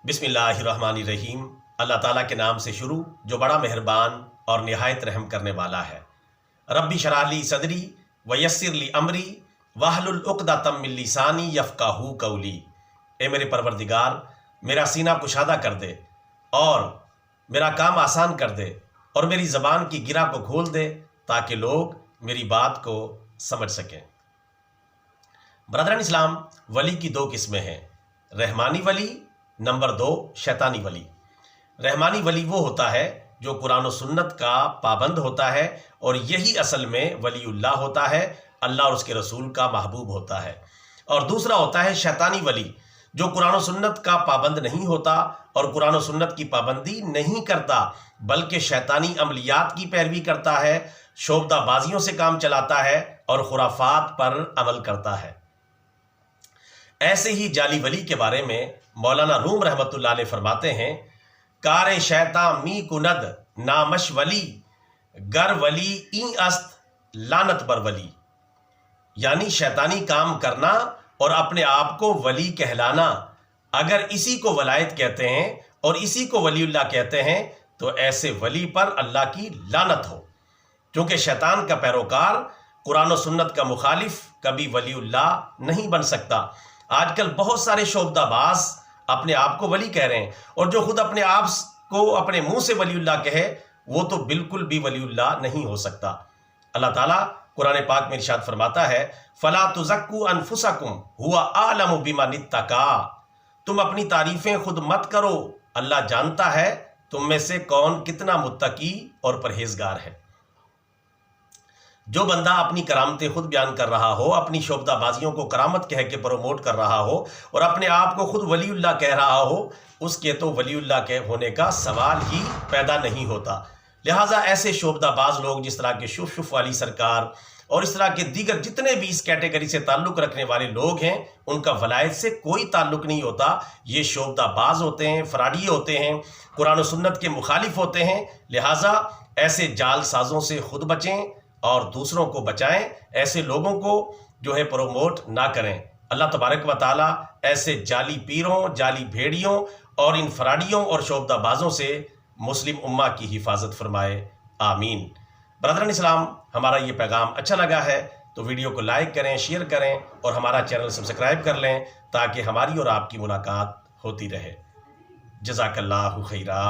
बिस्मिल्लाहिर्रहमानिर्रहीम। अल्लाह ताला के नाम से शुरू जो बड़ा मेहरबान और निहायत रहम करने वाला है। रब्बी शरह ली सदरी व यस्सिर ली अमरी वाहलुल उक़दतम मिन लिसानी यफ़क़हू क़ौली। ए मेरे परवरदिगार, मेरा सीना कुशादा कर दे और मेरा काम आसान कर दे और मेरी ज़बान की गिरा को खोल दे ताकि लोग मेरी बात को समझ सकें। ब्रदरन इस्लाम, वली की दो किस्में हैं, रहमानी वली, नंबर 2 शैतानी वली। रहमानी वली वो होता है जो कुरान और सुन्नत का पाबंद होता है और यही असल में वलीउल्लाह होता है, अल्लाह और उसके रसूल का महबूब होता है। और दूसरा होता है शैतानी वली जो कुरान और सुन्नत का पाबंद नहीं होता और कुरान और सुन्नत की पाबंदी नहीं करता, बल्कि शैतानी अमलियात की पैरवी करता है, शोबदाबाजियों से काम चलाता है और खुराफात पर अमल करता है। ऐसे ही जाली वली के बारे में मौलाना रूम रहमतुल्लाह अलैह फरमाते हैं, कार शैता मी कुनद नामश वली गर वली ई अस्त लानत बर वली। यानी शैतानी काम करना और अपने आप को वली कहलाना, अगर इसी को वलायत कहते हैं और इसी को वलीउल्लाह कहते हैं तो ऐसे वली पर अल्लाह की लानत हो। क्योंकि शैतान का पैरोकार कुरान और सुन्नत का मुखालिफ कभी वलीउल्लाह नहीं बन सकता। आजकल बहुत सारे शोबदाबाज अपने आप को वली कह रहे हैं और जो खुद अपने आप को अपने मुंह से वलीउल्लाह कहे वो तो बिल्कुल भी वलीउल्लाह नहीं हो सकता। अल्लाह ताला कुरान पाक में इरशाद फरमाता है, फला तुज़क्कू अनफुसकुम हुवा आलमु बिमन इत्तका। तुम अपनी तारीफें खुद मत करो, अल्लाह जानता है तुम में से कौन कितना मुत्तकी और परहेजगार है। जो बंदा अपनी करामतें खुद बयान कर रहा हो, अपनी शोबदाबाजियों को करामत कह के प्रमोट कर रहा हो और अपने आप को खुद वलीउल्लाह कह रहा हो, उसके तो वलीउल्लाह के होने का सवाल ही पैदा नहीं होता। लिहाजा ऐसे शोबदाबाज लोग जिस तरह के शुफ वाली सरकार और इस तरह के दीगर जितने भी इस कैटेगरी से ताल्लुक़ रखने वाले लोग हैं, उनका वलायत से कोई ताल्लुक़ नहीं होता। ये शोबदाबाज होते हैं, फराडी होते हैं, कुरान और सुन्नत के मुखालिफ होते हैं। लिहाजा ऐसे जाल साजों से खुद बचें और दूसरों को बचाएं। ऐसे लोगों को जो है प्रमोट ना करें। अल्लाह तबारक व तआला ऐसे जाली पीरों, जाली भेड़ियों और इन फराडियों और शोबदाबाजों से मुस्लिम उम्मा की हिफाजत फरमाए, आमीन। ब्रदरन इस्लाम, हमारा ये पैगाम अच्छा लगा है तो वीडियो को लाइक करें, शेयर करें और हमारा चैनल सब्सक्राइब कर लें ताकि हमारी और आपकी मुलाकात होती रहे। जज़ाकल्लाहु खैरा।